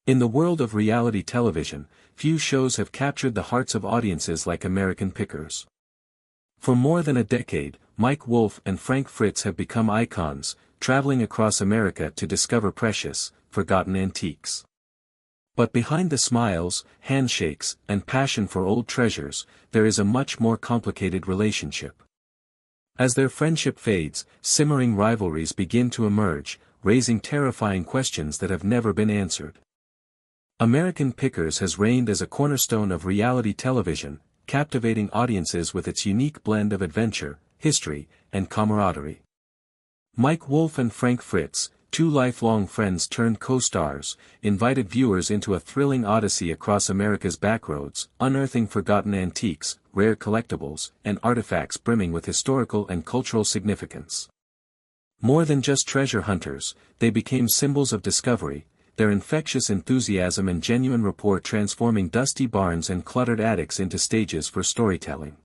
In the world of reality television, few shows have captured the hearts of audiences like American Pickers. For more than a decade, Mike Wolfe and Frank Fritz have become icons, traveling across America to discover precious, forgotten antiques. But behind the smiles, handshakes, and passion for old treasures, there is a much more complicated relationship. As their friendship fades, simmering rivalries begin to emerge, raising terrifying questions that have never been answered. American Pickers has reigned as a cornerstone of reality television, captivating audiences with its unique blend of adventure, history, and camaraderie. Mike Wolfe and Frank Fritz, two lifelong friends turned co-stars, invited viewers into a thrilling odyssey across America's backroads, unearthing forgotten antiques, rare collectibles, and artifacts brimming with historical and cultural significance. More than just treasure hunters, they became symbols of discovery, their infectious enthusiasm and genuine rapport transforming dusty barns and cluttered attics into stages for storytelling.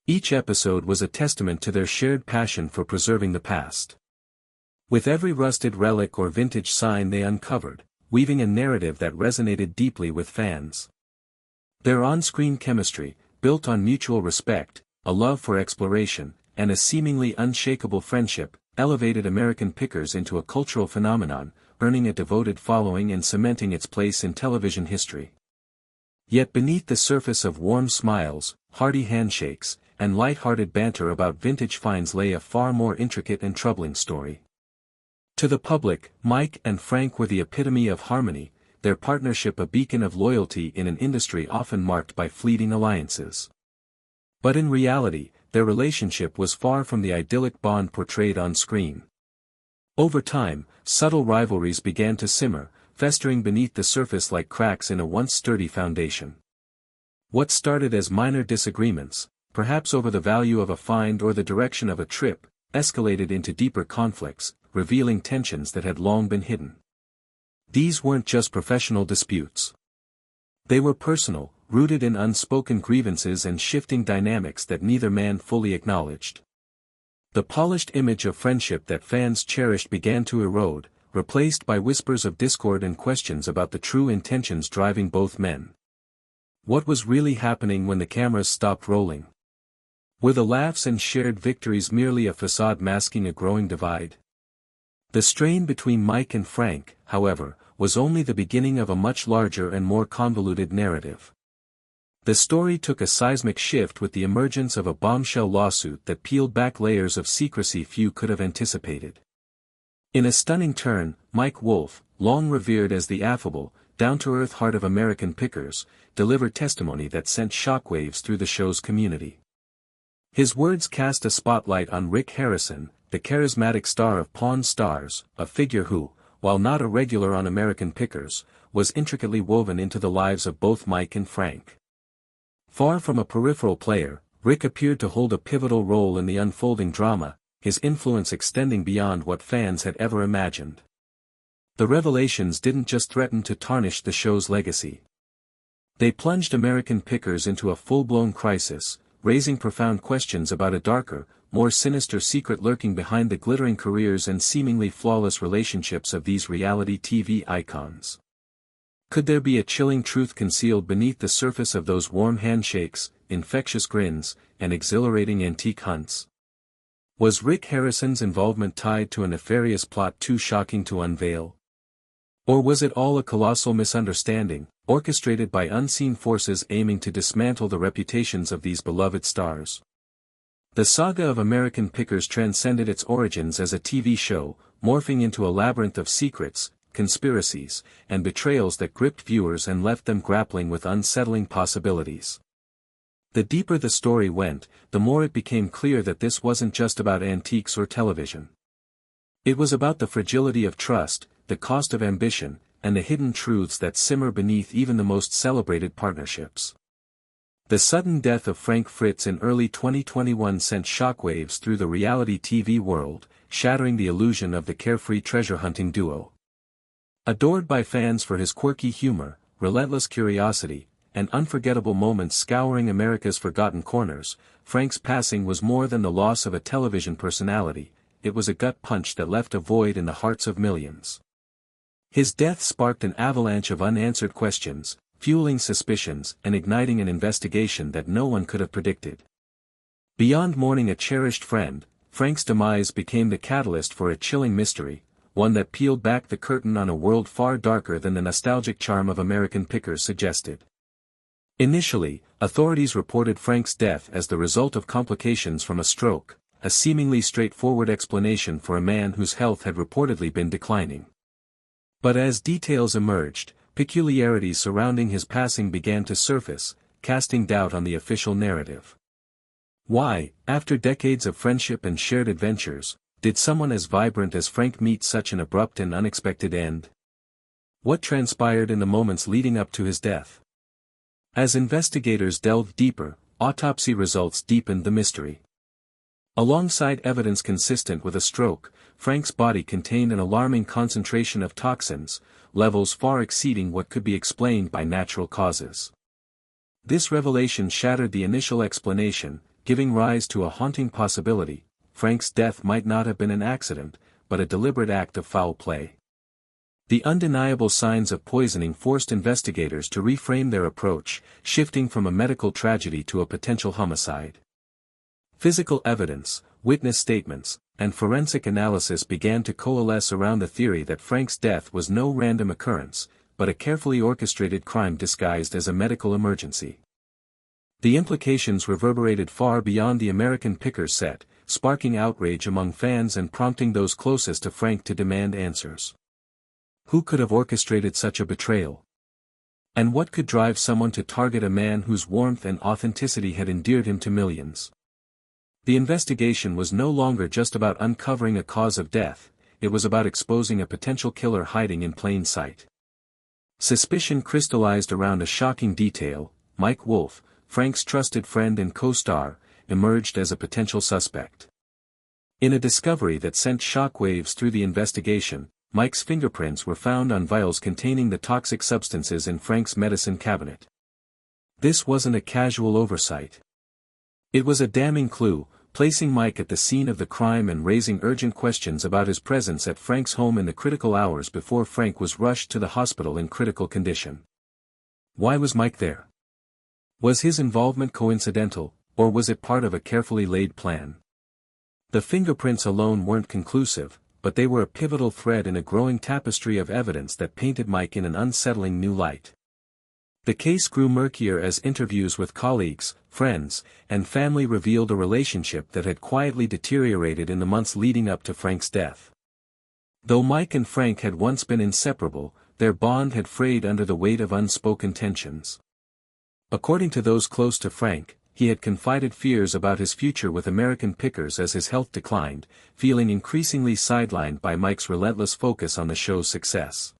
Each episode was a testament to their shared passion for preserving the past. With every rusted relic or vintage sign they uncovered, weaving a narrative that resonated deeply with fans. Their on-screen chemistry, built on mutual respect, a love for exploration, and a seemingly unshakable friendship, elevated American Pickers into a cultural phenomenon, earning a devoted following and cementing its place in television history. Yet beneath the surface of warm smiles, hearty handshakes, and light-hearted banter about vintage finds lay a far more intricate and troubling story. To the public, Mike and Frank were the epitome of harmony, their partnership a beacon of loyalty in an industry often marked by fleeting alliances. But in reality, their relationship was far from the idyllic bond portrayed on screen. Over time, subtle rivalries began to simmer, festering beneath the surface like cracks in a once sturdy foundation. What started as minor disagreements, perhaps over the value of a find or the direction of a trip, escalated into deeper conflicts, revealing tensions that had long been hidden. These weren't just professional disputes. They were personal, rooted in unspoken grievances and shifting dynamics that neither man fully acknowledged. The polished image of friendship that fans cherished began to erode, replaced by whispers of discord and questions about the true intentions driving both men. What was really happening when the cameras stopped rolling? Were the laughs and shared victories merely a facade masking a growing divide? The strain between Mike and Frank, however, was only the beginning of a much larger and more convoluted narrative. The story took a seismic shift with the emergence of a bombshell lawsuit that peeled back layers of secrecy few could have anticipated. In a stunning turn, Mike Wolfe, long revered as the affable, down-to-earth heart of American Pickers, delivered testimony that sent shockwaves through the show's community. His words cast a spotlight on Rick Harrison, the charismatic star of Pawn Stars, a figure who, while not a regular on American Pickers, was intricately woven into the lives of both Mike and Frank. Far from a peripheral player, Rick appeared to hold a pivotal role in the unfolding drama, his influence extending beyond what fans had ever imagined. The revelations didn't just threaten to tarnish the show's legacy. They plunged American Pickers into a full-blown crisis, raising profound questions about a darker, more sinister secret lurking behind the glittering careers and seemingly flawless relationships of these reality TV icons. Could there be a chilling truth concealed beneath the surface of those warm handshakes, infectious grins, and exhilarating antique hunts? Was Rick Harrison's involvement tied to a nefarious plot too shocking to unveil? Or was it all a colossal misunderstanding, orchestrated by unseen forces aiming to dismantle the reputations of these beloved stars? The saga of American Pickers transcended its origins as a TV show, morphing into a labyrinth of secrets, conspiracies, and betrayals that gripped viewers and left them grappling with unsettling possibilities. The deeper the story went, the more it became clear that this wasn't just about antiques or television. It was about the fragility of trust, the cost of ambition, and the hidden truths that simmer beneath even the most celebrated partnerships. The sudden death of Frank Fritz in early 2021 sent shockwaves through the reality TV world, shattering the illusion of the carefree treasure-hunting duo. Adored by fans for his quirky humor, relentless curiosity, and unforgettable moments scouring America's forgotten corners, Frank's passing was more than the loss of a television personality, it was a gut punch that left a void in the hearts of millions. His death sparked an avalanche of unanswered questions, fueling suspicions and igniting an investigation that no one could have predicted. Beyond mourning a cherished friend, Frank's demise became the catalyst for a chilling mystery, one that peeled back the curtain on a world far darker than the nostalgic charm of American Pickers suggested. Initially, authorities reported Frank's death as the result of complications from a stroke, a seemingly straightforward explanation for a man whose health had reportedly been declining. But as details emerged, peculiarities surrounding his passing began to surface, casting doubt on the official narrative. Why, after decades of friendship and shared adventures, did someone as vibrant as Frank meet such an abrupt and unexpected end? What transpired in the moments leading up to his death? As investigators delved deeper, autopsy results deepened the mystery. Alongside evidence consistent with a stroke, Frank's body contained an alarming concentration of toxins, levels far exceeding what could be explained by natural causes. This revelation shattered the initial explanation, giving rise to a haunting possibility: Frank's death might not have been an accident, but a deliberate act of foul play. The undeniable signs of poisoning forced investigators to reframe their approach, shifting from a medical tragedy to a potential homicide. Physical evidence, witness statements, and forensic analysis began to coalesce around the theory that Frank's death was no random occurrence, but a carefully orchestrated crime disguised as a medical emergency. The implications reverberated far beyond the American Pickers set, sparking outrage among fans and prompting those closest to Frank to demand answers. Who could have orchestrated such a betrayal? And what could drive someone to target a man whose warmth and authenticity had endeared him to millions? The investigation was no longer just about uncovering a cause of death, it was about exposing a potential killer hiding in plain sight. Suspicion crystallized around a shocking detail: Mike Wolfe, Frank's trusted friend and co-star, emerged as a potential suspect. In a discovery that sent shockwaves through the investigation, Mike's fingerprints were found on vials containing the toxic substances in Frank's medicine cabinet. This wasn't a casual oversight. It was a damning clue, placing Mike at the scene of the crime and raising urgent questions about his presence at Frank's home in the critical hours before Frank was rushed to the hospital in critical condition. Why was Mike there? Was his involvement coincidental, or was it part of a carefully laid plan? The fingerprints alone weren't conclusive, but they were a pivotal thread in a growing tapestry of evidence that painted Mike in an unsettling new light. The case grew murkier as interviews with colleagues, friends, and family revealed a relationship that had quietly deteriorated in the months leading up to Frank's death. Though Mike and Frank had once been inseparable, their bond had frayed under the weight of unspoken tensions. According to those close to Frank, he had confided fears about his future with American Pickers as his health declined, feeling increasingly sidelined by Mike's relentless focus on the show's success.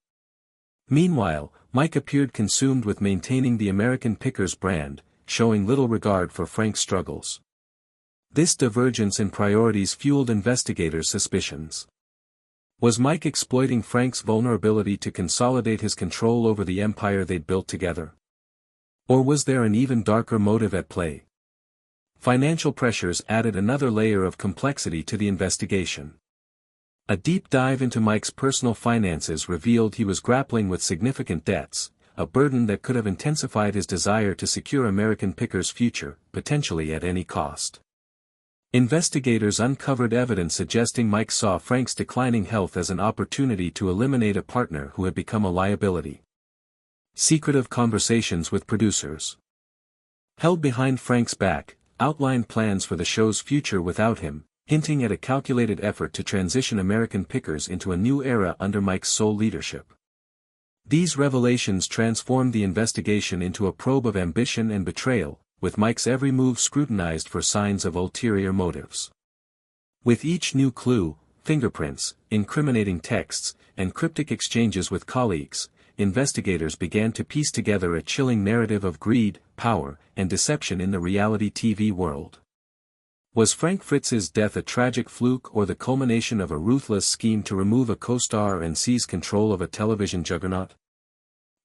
Meanwhile, Mike appeared consumed with maintaining the American Pickers brand, showing little regard for Frank's struggles. This divergence in priorities fueled investigators' suspicions. Was Mike exploiting Frank's vulnerability to consolidate his control over the empire they'd built together? Or was there an even darker motive at play? Financial pressures added another layer of complexity to the investigation. A deep dive into Mike's personal finances revealed he was grappling with significant debts, a burden that could have intensified his desire to secure American Pickers' future, potentially at any cost. Investigators uncovered evidence suggesting Mike saw Frank's declining health as an opportunity to eliminate a partner who had become a liability. Secretive conversations with producers, held behind Frank's back, outlined plans for the show's future without him, hinting at a calculated effort to transition American Pickers into a new era under Mike's sole leadership. These revelations transformed the investigation into a probe of ambition and betrayal, with Mike's every move scrutinized for signs of ulterior motives. With each new clue, fingerprints, incriminating texts, and cryptic exchanges with colleagues, investigators began to piece together a chilling narrative of greed, power, and deception in the reality TV world. Was Frank Fritz's death a tragic fluke or the culmination of a ruthless scheme to remove a co-star and seize control of a television juggernaut?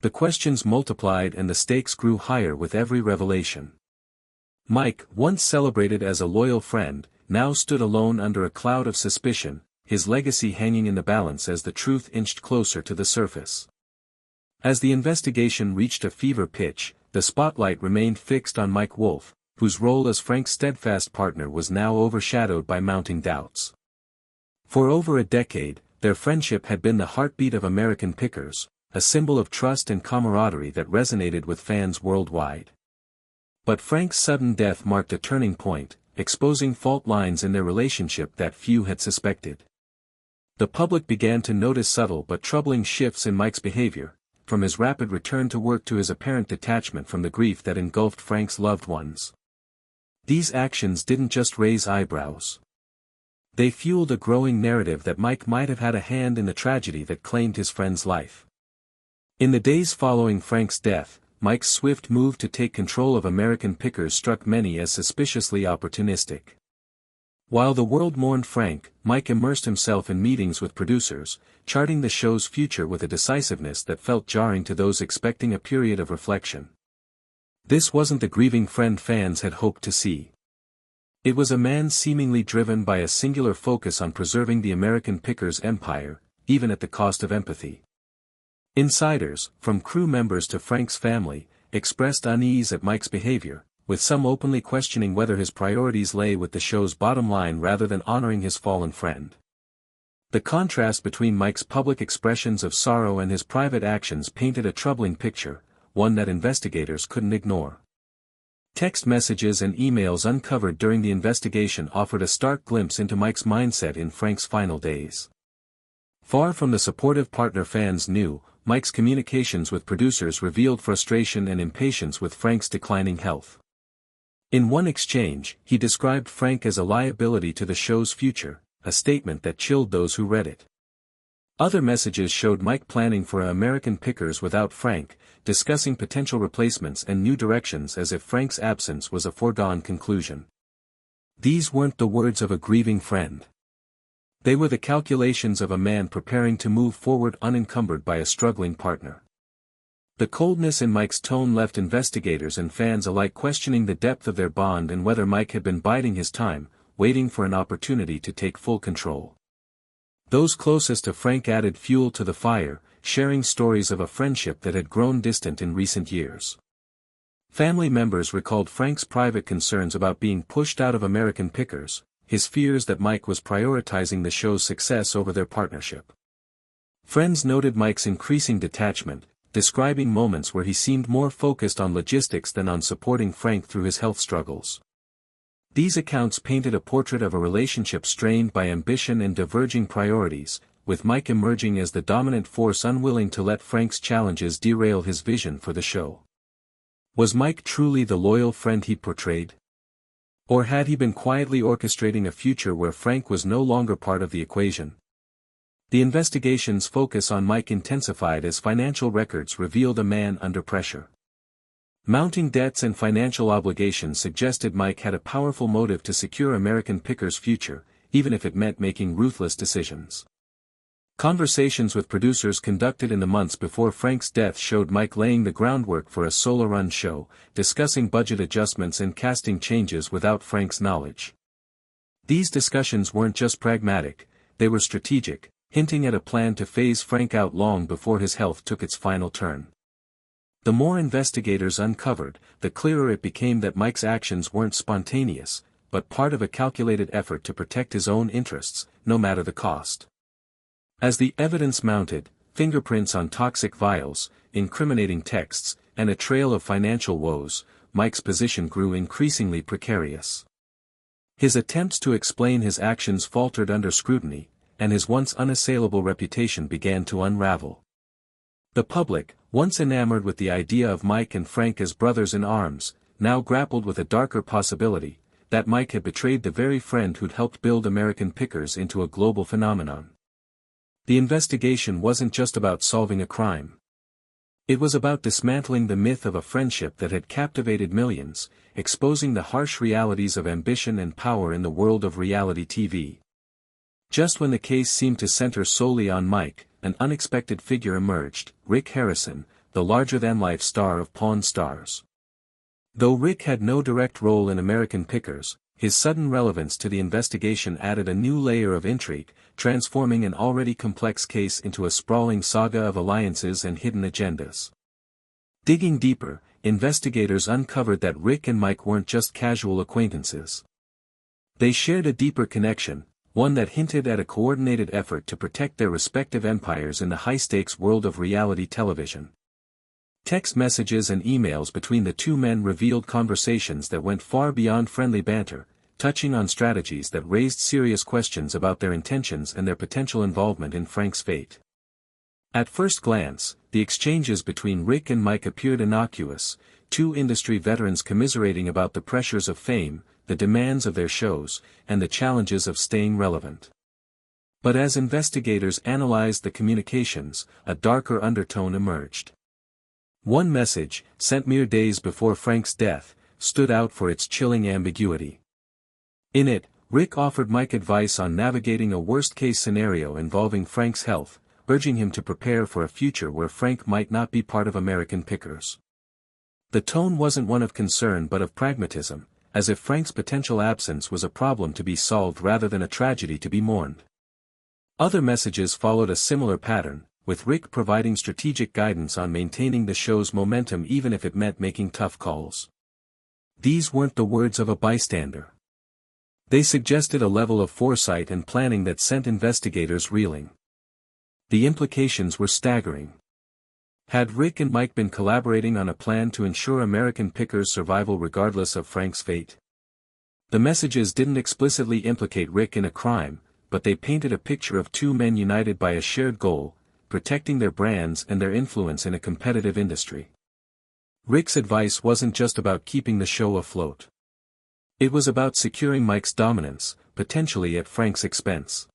The questions multiplied and the stakes grew higher with every revelation. Mike, once celebrated as a loyal friend, now stood alone under a cloud of suspicion, his legacy hanging in the balance as the truth inched closer to the surface. As the investigation reached a fever pitch, the spotlight remained fixed on Mike Wolfe, whose role as Frank's steadfast partner was now overshadowed by mounting doubts. For over a decade, their friendship had been the heartbeat of American Pickers, a symbol of trust and camaraderie that resonated with fans worldwide. But Frank's sudden death marked a turning point, exposing fault lines in their relationship that few had suspected. The public began to notice subtle but troubling shifts in Mike's behavior, from his rapid return to work to his apparent detachment from the grief that engulfed Frank's loved ones. These actions didn't just raise eyebrows. They fueled a growing narrative that Mike might have had a hand in the tragedy that claimed his friend's life. In the days following Frank's death, Mike's swift move to take control of American Pickers struck many as suspiciously opportunistic. While the world mourned Frank, Mike immersed himself in meetings with producers, charting the show's future with a decisiveness that felt jarring to those expecting a period of reflection. This wasn't the grieving friend fans had hoped to see. It was a man seemingly driven by a singular focus on preserving the American Pickers empire, even at the cost of empathy. Insiders, from crew members to Frank's family, expressed unease at Mike's behavior, with some openly questioning whether his priorities lay with the show's bottom line rather than honoring his fallen friend. The contrast between Mike's public expressions of sorrow and his private actions painted a troubling picture, one that investigators couldn't ignore. Text messages and emails uncovered during the investigation offered a stark glimpse into Mike's mindset in Frank's final days. Far from the supportive partner fans knew, Mike's communications with producers revealed frustration and impatience with Frank's declining health. In one exchange, he described Frank as a liability to the show's future, a statement that chilled those who read it. Other messages showed Mike planning for American Pickers without Frank, discussing potential replacements and new directions as if Frank's absence was a foregone conclusion. These weren't the words of a grieving friend. They were the calculations of a man preparing to move forward unencumbered by a struggling partner. The coldness in Mike's tone left investigators and fans alike questioning the depth of their bond and whether Mike had been biding his time, waiting for an opportunity to take full control. Those closest to Frank added fuel to the fire, sharing stories of a friendship that had grown distant in recent years. Family members recalled Frank's private concerns about being pushed out of American Pickers, his fears that Mike was prioritizing the show's success over their partnership. Friends noted Mike's increasing detachment, describing moments where he seemed more focused on logistics than on supporting Frank through his health struggles. These accounts painted a portrait of a relationship strained by ambition and diverging priorities, with Mike emerging as the dominant force unwilling to let Frank's challenges derail his vision for the show. Was Mike truly the loyal friend he portrayed? Or had he been quietly orchestrating a future where Frank was no longer part of the equation? The investigation's focus on Mike intensified as financial records revealed a man under pressure. Mounting debts and financial obligations suggested Mike had a powerful motive to secure American Pickers' future, even if it meant making ruthless decisions. Conversations with producers conducted in the months before Frank's death showed Mike laying the groundwork for a solo-run show, discussing budget adjustments and casting changes without Frank's knowledge. These discussions weren't just pragmatic, they were strategic, hinting at a plan to phase Frank out long before his health took its final turn. The more investigators uncovered, the clearer it became that Mike's actions weren't spontaneous, but part of a calculated effort to protect his own interests, no matter the cost. As the evidence mounted, fingerprints on toxic vials, incriminating texts, and a trail of financial woes, Mike's position grew increasingly precarious. His attempts to explain his actions faltered under scrutiny, and his once unassailable reputation began to unravel. The public, once enamored with the idea of Mike and Frank as brothers in arms, now grappled with a darker possibility, that Mike had betrayed the very friend who'd helped build American Pickers into a global phenomenon. The investigation wasn't just about solving a crime. It was about dismantling the myth of a friendship that had captivated millions, exposing the harsh realities of ambition and power in the world of reality TV. Just when the case seemed to center solely on Mike, an unexpected figure emerged, Rick Harrison, the larger-than-life star of Pawn Stars. Though Rick had no direct role in American Pickers, his sudden relevance to the investigation added a new layer of intrigue, transforming an already complex case into a sprawling saga of alliances and hidden agendas. Digging deeper, investigators uncovered that Rick and Mike weren't just casual acquaintances. They shared a deeper connection, one that hinted at a coordinated effort to protect their respective empires in the high-stakes world of reality television. Text messages and emails between the two men revealed conversations that went far beyond friendly banter, touching on strategies that raised serious questions about their intentions and their potential involvement in Frank's fate. At first glance, the exchanges between Rick and Mike appeared innocuous, two industry veterans commiserating about the pressures of fame, the demands of their shows, and the challenges of staying relevant. But as investigators analyzed the communications, a darker undertone emerged. One message, sent mere days before Frank's death, stood out for its chilling ambiguity. In it, Rick offered Mike advice on navigating a worst-case scenario involving Frank's health, urging him to prepare for a future where Frank might not be part of American pickers. The tone wasn't one of concern but of pragmatism, as if Frank's potential absence was a problem to be solved rather than a tragedy to be mourned. Other messages followed a similar pattern, with Rick providing strategic guidance on maintaining the show's momentum even if it meant making tough calls. These weren't the words of a bystander. They suggested a level of foresight and planning that sent investigators reeling. The implications were staggering. Had Rick and Mike been collaborating on a plan to ensure American pickers' survival regardless of Frank's fate? The messages didn't explicitly implicate Rick in a crime, but they painted a picture of two men united by a shared goal, protecting their brands and their influence in a competitive industry. Rick's advice wasn't just about keeping the show afloat. It was about securing Mike's dominance, potentially at Frank's expense.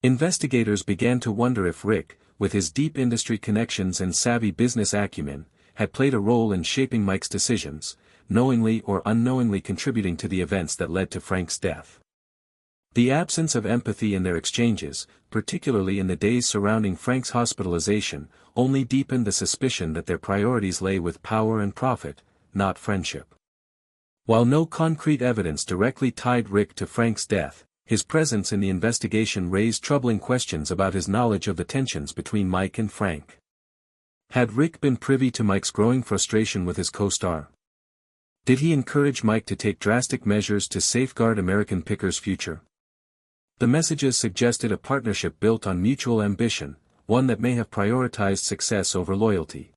Investigators began to wonder if Rick, with his deep industry connections and savvy business acumen, had played a role in shaping Mike's decisions, knowingly or unknowingly contributing to the events that led to Frank's death. The absence of empathy in their exchanges, particularly in the days surrounding Frank's hospitalization, only deepened the suspicion that their priorities lay with power and profit, not friendship. While no concrete evidence directly tied Rick to Frank's death, his presence in the investigation raised troubling questions about his knowledge of the tensions between Mike and Frank. Had Rick been privy to Mike's growing frustration with his co-star? Did he encourage Mike to take drastic measures to safeguard American pickers' future? The messages suggested a partnership built on mutual ambition, one that may have prioritized success over loyalty.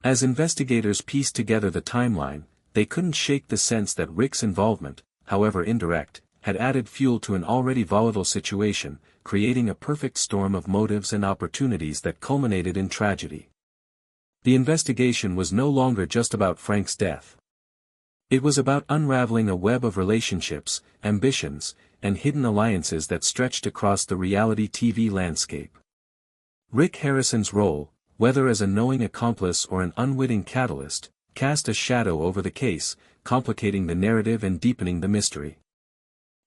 As investigators pieced together the timeline, they couldn't shake the sense that Rick's involvement, however indirect, had added fuel to an already volatile situation, creating a perfect storm of motives and opportunities that culminated in tragedy. The investigation was no longer just about Frank's death. It was about unraveling a web of relationships, ambitions, and hidden alliances that stretched across the reality TV landscape. Rick Harrison's role, whether as a knowing accomplice or an unwitting catalyst, cast a shadow over the case, complicating the narrative and deepening the mystery.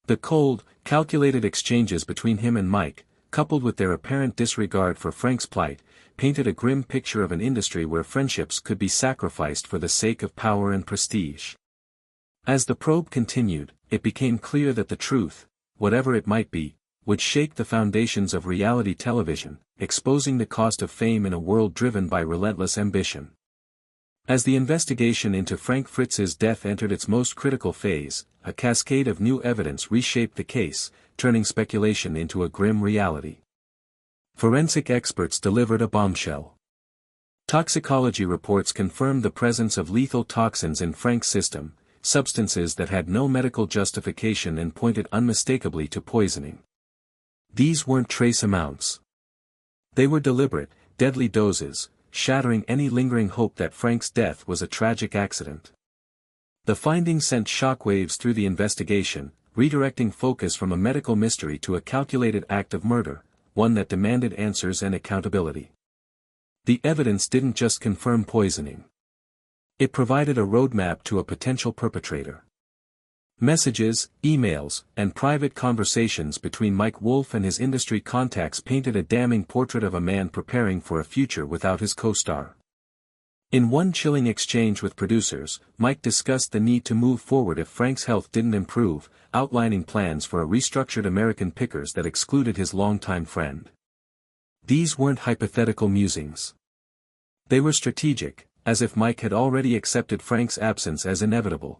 The cold, calculated exchanges between him and Mike, coupled with their apparent disregard for Frank's plight, painted a grim picture of an industry where friendships could be sacrificed for the sake of power and prestige. As the probe continued, it became clear that the truth, whatever it might be, would shake the foundations of reality television, exposing the cost of fame in a world driven by relentless ambition. As the investigation into Frank Fritz's death entered its most critical phase, a cascade of new evidence reshaped the case, turning speculation into a grim reality. Forensic experts delivered a bombshell. Toxicology reports confirmed the presence of lethal toxins in Frank's system, substances that had no medical justification and pointed unmistakably to poisoning. These weren't trace amounts. They were deliberate, deadly doses, shattering any lingering hope that Frank's death was a tragic accident. The findings sent shockwaves through the investigation, redirecting focus from a medical mystery to a calculated act of murder, one that demanded answers and accountability. The evidence didn't just confirm poisoning. It provided a roadmap to a potential perpetrator. Messages, emails, and private conversations between Mike Wolfe and his industry contacts painted a damning portrait of a man preparing for a future without his co-star. In one chilling exchange with producers, Mike discussed the need to move forward if Frank's health didn't improve, outlining plans for a restructured American Pickers that excluded his longtime friend. These weren't hypothetical musings. They were strategic, as if Mike had already accepted Frank's absence as inevitable.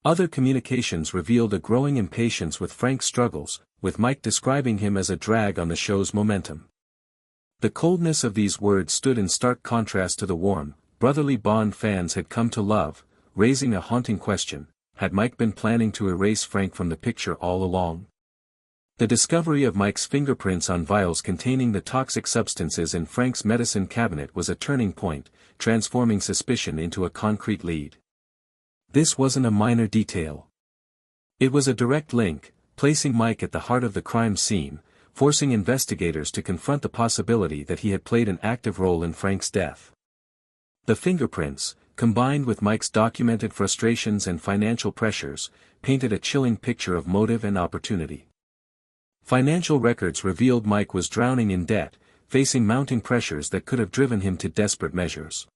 Other communications revealed a growing impatience with Frank's struggles, with Mike describing him as a drag on the show's momentum. The coldness of these words stood in stark contrast to the warm, brotherly bond fans had come to love, raising a haunting question: had Mike been planning to erase Frank from the picture all along? The discovery of Mike's fingerprints on vials containing the toxic substances in Frank's medicine cabinet was a turning point, transforming suspicion into a concrete lead. This wasn't a minor detail. It was a direct link, placing Mike at the heart of the crime scene, forcing investigators to confront the possibility that he had played an active role in Frank's death. The fingerprints, combined with Mike's documented frustrations and financial pressures, painted a chilling picture of motive and opportunity. Financial records revealed Mike was drowning in debt, facing mounting pressures that could have driven him to desperate measures.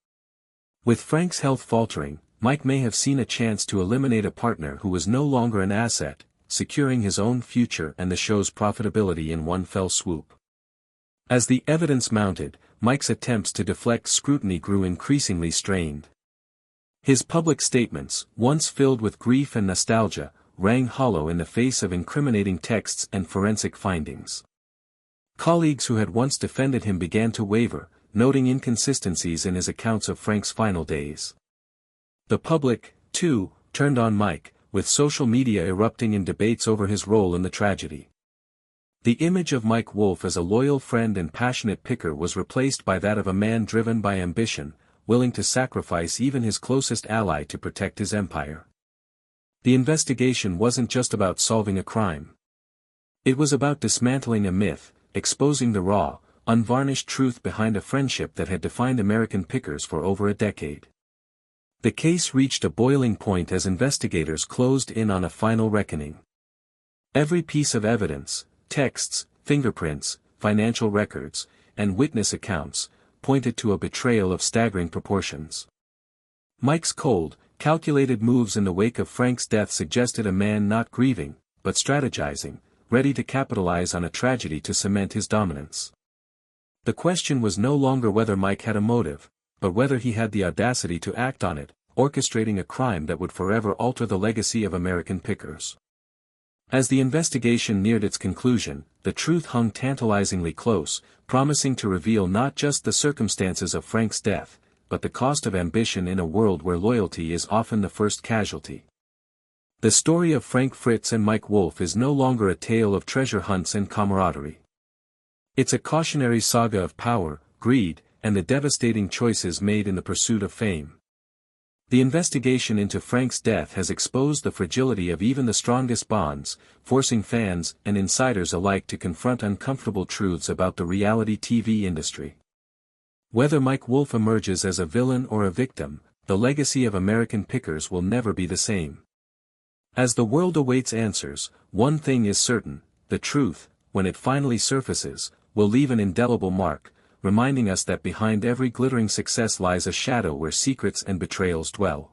With Frank's health faltering, Mike may have seen a chance to eliminate a partner who was no longer an asset, securing his own future and the show's profitability in one fell swoop. As the evidence mounted, Mike's attempts to deflect scrutiny grew increasingly strained. His public statements, once filled with grief and nostalgia, rang hollow in the face of incriminating texts and forensic findings. Colleagues who had once defended him began to waver, noting inconsistencies in his accounts of Frank's final days. The public, too, turned on Mike, with social media erupting in debates over his role in the tragedy. The image of Mike Wolfe as a loyal friend and passionate picker was replaced by that of a man driven by ambition, willing to sacrifice even his closest ally to protect his empire. The investigation wasn't just about solving a crime. It was about dismantling a myth, exposing the raw, unvarnished truth behind a friendship that had defined American Pickers for over a decade. The case reached a boiling point as investigators closed in on a final reckoning. Every piece of evidence, texts, fingerprints, financial records, and witness accounts, pointed to a betrayal of staggering proportions. Mike's cold, calculated moves in the wake of Frank's death suggested a man not grieving, but strategizing, ready to capitalize on a tragedy to cement his dominance. The question was no longer whether Mike had a motive, but whether he had the audacity to act on it, orchestrating a crime that would forever alter the legacy of American Pickers. As the investigation neared its conclusion, the truth hung tantalizingly close, promising to reveal not just the circumstances of Frank's death, but the cost of ambition in a world where loyalty is often the first casualty. The story of Frank Fritz and Mike Wolfe is no longer a tale of treasure hunts and camaraderie. It's a cautionary saga of power, greed, and the devastating choices made in the pursuit of fame. The investigation into Frank's death has exposed the fragility of even the strongest bonds, forcing fans and insiders alike to confront uncomfortable truths about the reality TV industry. Whether Mike Wolfe emerges as a villain or a victim, the legacy of American Pickers will never be the same. As the world awaits answers, one thing is certain: the truth, when it finally surfaces, will leave an indelible mark, reminding us that behind every glittering success lies a shadow where secrets and betrayals dwell.